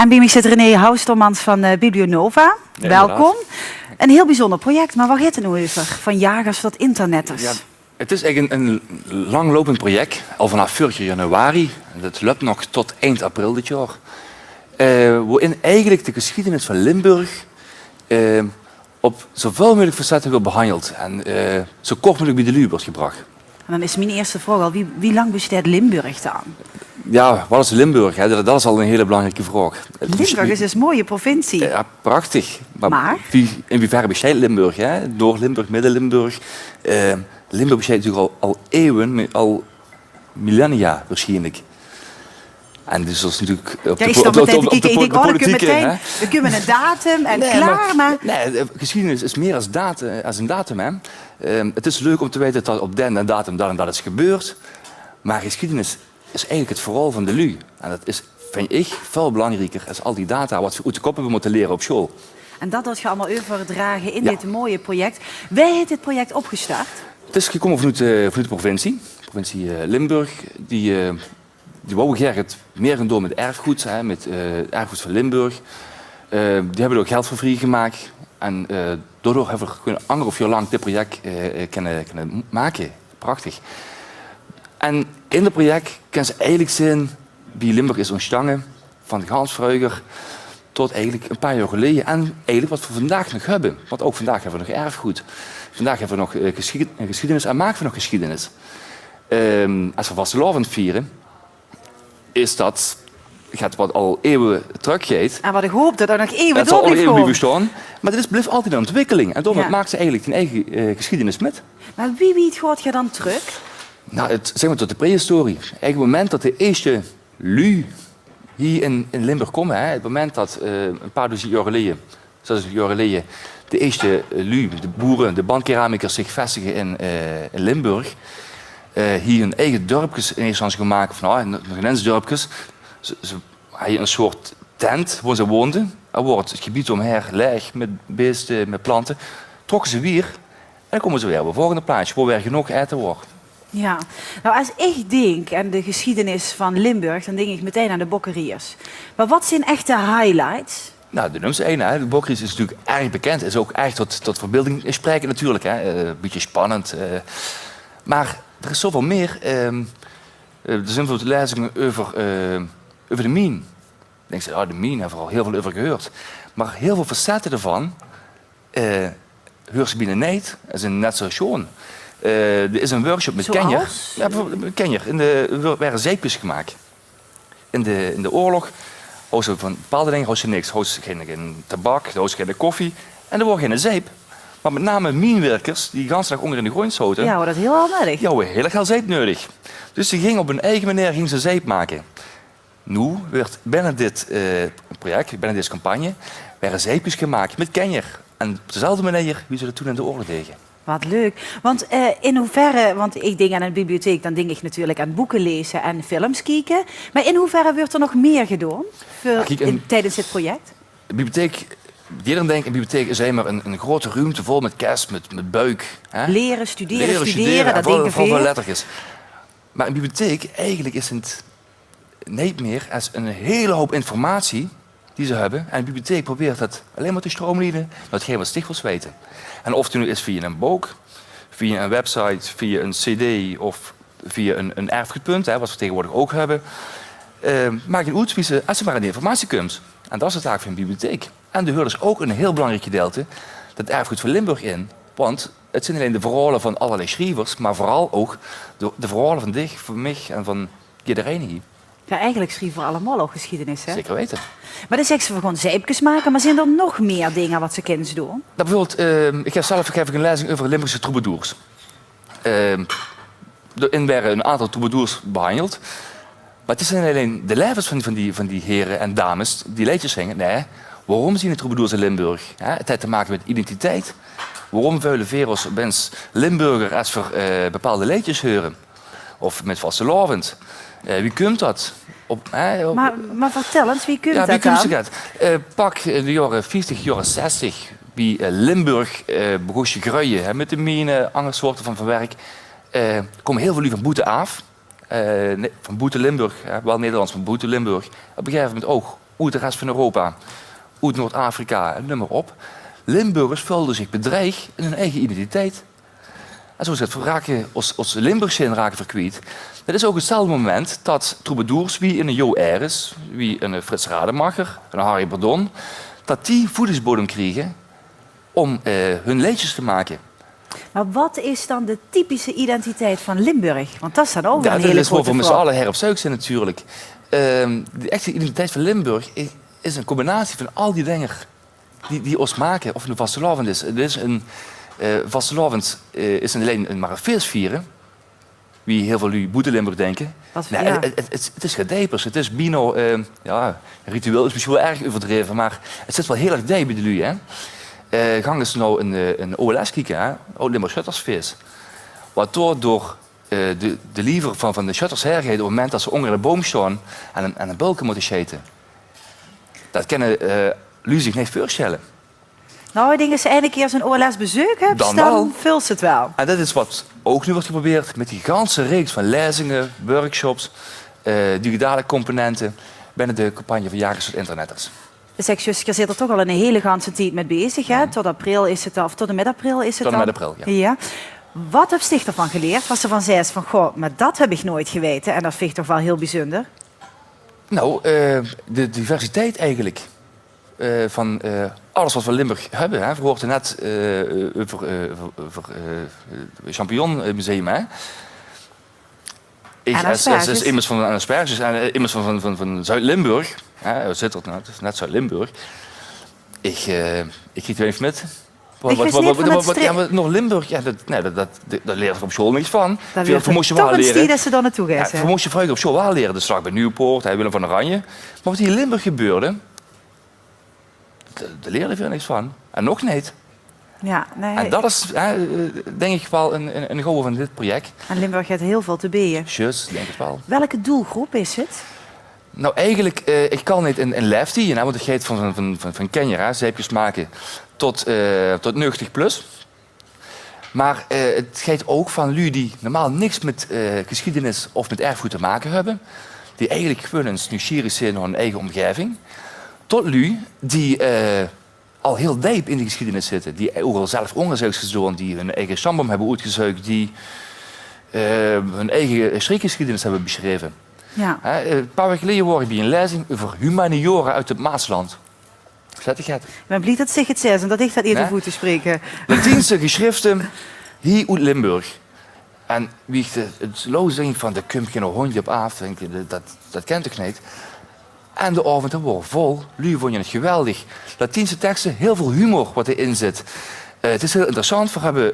En bij mij zit René Houstermans van Biblionova. Ja, welkom. Een heel bijzonder project, maar waar gaat het nou over? Van jagers tot internetters. Ja, het is eigenlijk een langlopend project, al vanaf 4 januari. Dat loopt nog tot eind april dit jaar. Waarin eigenlijk de geschiedenis van Limburg op zoveel mogelijk facetten wordt behandeld. En zo kort mogelijk bij de lui wordt gebracht. En dan is mijn eerste vraag al, wie lang bestaat Limburg dan? Ja, wat is Limburg? Hè? Dat is al een hele belangrijke vraag. Limburg is dus een mooie provincie. Ja, prachtig. Maar? In hoeverre bestaat Limburg? Noord-Limburg, Midden-Limburg. Limburg bestaat natuurlijk al eeuwen, al millennia waarschijnlijk. En dus dat is natuurlijk op de politiek. We kunnen een datum en klaar, maar... Nee, geschiedenis is meer als een datum. Hè. Het is leuk om te weten dat op den en datum dat en dat is gebeurd. Maar geschiedenis is eigenlijk het verhaal van de lui. En dat is, vind ik, veel belangrijker als al die data wat we uit de kop hebben moeten leren op school. En dat je allemaal overdragen in dit mooie project. Wie heeft dit project opgestart? Het is gekomen vanuit de provincie. De provincie Limburg. Die wou graag het meer gaan doen met erfgoed, met erfgoed van Limburg. Die hebben er ook geld voor vrijgemaakt. En daardoor hebben we een 1,5 jaar lang dit project kunnen maken. Prachtig. En in het project kan ze eigenlijk zien wie Limburg is ontstaan, van de gans vroeger tot eigenlijk een paar jaar geleden. En eigenlijk wat we vandaag nog hebben. Want ook vandaag hebben we nog erfgoed. Vandaag hebben we nog geschiedenis en maken we nog geschiedenis. Als we vastelavond vieren, is dat gaat wat al eeuwen teruggeeft. En wat ik hoop dat er nog eeuwen dat zal al eeuwen door bestaan. Maar het blijft altijd een ontwikkeling. En daarom maakt ze eigenlijk hun eigen geschiedenis met. Maar wie gaat je dan terug? Nou, zeg maar tot de prehistorie. Eigenlijk het moment dat de eerste lui hier in Limburg komen, het moment dat een paar duizend jaar geleden, 60 jaar geleden, de eerste lui, de boeren, de bandkeramikers zich vestigen in Limburg, hier een eigen dorpjes in eerste instantie gemaakt, van nog ineens dorpjes. Ze hadden een soort tent waar ze woonden. Er wordt het gebied omheen leeg met beesten, met planten. Trokken ze weer en dan komen ze weer op het volgende plaatsje waar weer genoeg eten wordt. Ja, nou als ik denk aan de geschiedenis van Limburg, dan denk ik meteen aan de bokkeriers. Maar wat zijn echte highlights? Nou, de nummer 1, de bokkeriers is natuurlijk erg bekend. Is ook erg tot verbeelding spreken natuurlijk. Een beetje spannend. Maar er is zoveel meer. Er zijn veel lezingen over de mien. Dan denk je, de mien hebben we al heel veel over gehoord. Maar heel veel facetten ervan hoort ze binnen niet. Dat is net zo schoon. Er is een workshop met Kenjer. Ja, bijvoorbeeld Kenjer. Er werden zeepjes gemaakt. In de oorlog houden ze van bepaalde dingen houden ze niks. Houden ze geen tabak, houden ze geen koffie. En er wordt geen zeep. Maar met name mijnwerkers die de hele dag onder in de grond zoten. Ja, dat is heel nodig. Die hadden heel erg veel zeep nodig. Dus ze gingen op hun eigen manier zeep maken. Nu werd binnen dit project, binnen deze campagne, werden zeepjes gemaakt met Kenjer. En op dezelfde manier wie ze dat toen in de oorlog deden. Wat leuk. Want in hoeverre, want ik denk aan een bibliotheek, dan denk ik natuurlijk aan boeken lezen en films kijken. Maar in hoeverre wordt er nog meer gedaan tijdens dit project? De bibliotheek, iedereen denkt, een bibliotheek is maar een grote ruimte vol met kast, met buik. Hè? Leren, studeren, dat denken veel. Lettertjes. Maar een bibliotheek, eigenlijk is het niet meer als een hele hoop informatie die ze hebben. En de bibliotheek probeert dat alleen maar te stroomlijnen naar hetgeen wat stichtels weten. En of het nu is via een boek, via een website, via een cd of via een erfgoedpunt, wat we tegenwoordig ook hebben, maakt het uit wie ze, als ze maar aan de informatie komt. En dat is de taak van een bibliotheek. En er hoort dus ook een heel belangrijk gedeelte, dat erfgoed van Limburg in. Want het zijn alleen de verhalen van allerlei schrijvers, maar vooral ook de verhalen van dich, van mij en van iedereen hier. Ja, eigenlijk schrijven we allemaal ook geschiedenis, hè? Zeker weten. Maar dan zeggen ze gewoon zeepjes maken, maar zijn er nog meer dingen wat ze kunnen doen? Nou, bijvoorbeeld, ik geef een lezing over Limburgse troubadours. Erin werden een aantal troubadours behandeld. Maar het zijn alleen de levens van die heren en dames die liedjes zingen. Nee, waarom zien de troubadours in Limburg? Het heeft te maken met identiteit. Waarom veulen veros mensen Limburger als voor bepaalde liedjes horen? Of met vastelavond. Wie komt dat? Maar vertel eens, wie komt dat dan? Pak de jaren 50, jaren 60. Wie Limburg begon te groeien met de mine, andere soorten van werk. Komen heel veel van Boete af. Van Boete Limburg, wel Nederlands van Boete Limburg. Op een gegeven moment ook uit de rest van Europa, uit Noord-Afrika en noem maar op. Limburgers vulden zich bedreigd in hun eigen identiteit. En zo is het, we raken als Limburgse raken verkwijt. Dat is ook hetzelfde moment dat troubadours wie een Jo Ayres, wie een Frits Rademacher, een Harry Bardon, dat die voedingsbodem kregen om hun liedjes te maken. Maar wat is dan de typische identiteit van Limburg? Want dat is dan ook een hele grote vraag. Dat is voor met z'n allen her op zoek zijn natuurlijk. De echte identiteit van Limburg is een combinatie van al die dingen die ons maken. Of het een vastelavond is. Het is een vastelavond is alleen maar een feest vieren. Wie heel veel lui Boete Limburg denken. Nee, ja. Het is gedijpers. Het is bino. Ritueel is misschien wel erg overdreven, maar het zit wel heel erg diep bij de lui. Hè? Gang eens nou een OLS kijken, Oud-Limburg Shuttersfeest. Waardoor door de liever van de shutters hergeven op het moment dat ze onder de boom staan en een bulken moeten scheten. Dat kunnen lui zich niet voorstellen. Nou, ik denk als je eindelijk keer zo'n OLS bezoek hebt, dan vult ze het wel. En dat is wat ook nu wordt geprobeerd met die ganse reeks van lezingen, workshops, digitale componenten binnen de campagne van Jagers tot Internetters. Dus je zit er toch al een hele ganse tijd mee bezig. Hè? Tot april is het of tot en met april is het tot en met april, ja. Ja. Wat heb je ervan geleerd? Was ze van zei van, goh, maar dat heb ik nooit geweten. En dat vind ik toch wel heel bijzonder. Nou, de diversiteit eigenlijk. Van alles wat we in Limburg hebben. Hè. We hoorden net over het Champignonmuseum. Hè. Ik is immers van asperges en immers van Zuid-Limburg. Hoe zit dat nou? Het is net Zuid-Limburg. Ik kreeg er even met. Nog Limburg, ja, dat leer je op school niks van. Dat moest je wel leren. Dat ze dan naartoe gaan. Ja, moest je vroeger op school wel leren. Dus straks bij Nieuwpoort, Willem van Oranje. Maar wat hier in Limburg gebeurde, daar leerde je niks van. En nog niet. Ja, nee. En dat is denk ik wel een goal van dit project. En Limburg heeft heel veel te bieden. Juist, denk ik wel. Welke doelgroep is het? Nou, eigenlijk, ik kan niet een lefty, want het gaat van Kenia, zeepjes maken, tot 90 plus. Maar het gaat ook van lui die normaal niks met geschiedenis of met erfgoed te maken hebben. Die eigenlijk gewoon eens nieuwsgierig zijn naar hun eigen omgeving. Tot lui die al heel diep in de geschiedenis zitten. Die ook al zelf onderzoek gedaan, die hun eigen stamboom hebben uitgezocht, die hun eigen streekgeschiedenis hebben beschreven. Ja. Een paar weken geleden hoorde ik bij een lezing over humaniora uit het Maasland. Zet ik het? Ik ben blij dat zich het zegt en dat ik dat eerder goed te spreken. Latijnse geschriften hier uit Limburg. En wie het loos denkt van, daar komt geen hondje op af, denk je, dat kent ik niet. En de avond wordt vol. Jullie vonden het geweldig. Latijnse teksten, heel veel humor wat erin zit. Het is heel interessant. We hebben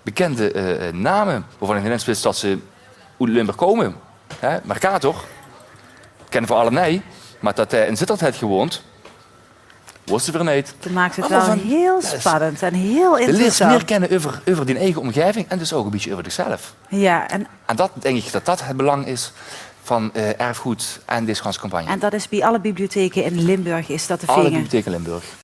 bekende namen waarvan ik niet wist dat ze uit Limburg komen. Mercator, kennen we alle nee, maar dat hij in Sittard gewoond, was ze weer niet. Dat maakt het wel heel spannend en heel interessant. Je leert meer kennen over die eigen omgeving en dus ook een beetje over zichzelf. Ja, en dat denk ik dat het belang is van erfgoed en deze campagne. En dat is bij alle bibliotheken in Limburg is dat te vinden? vinden? Alle bibliotheken in Limburg.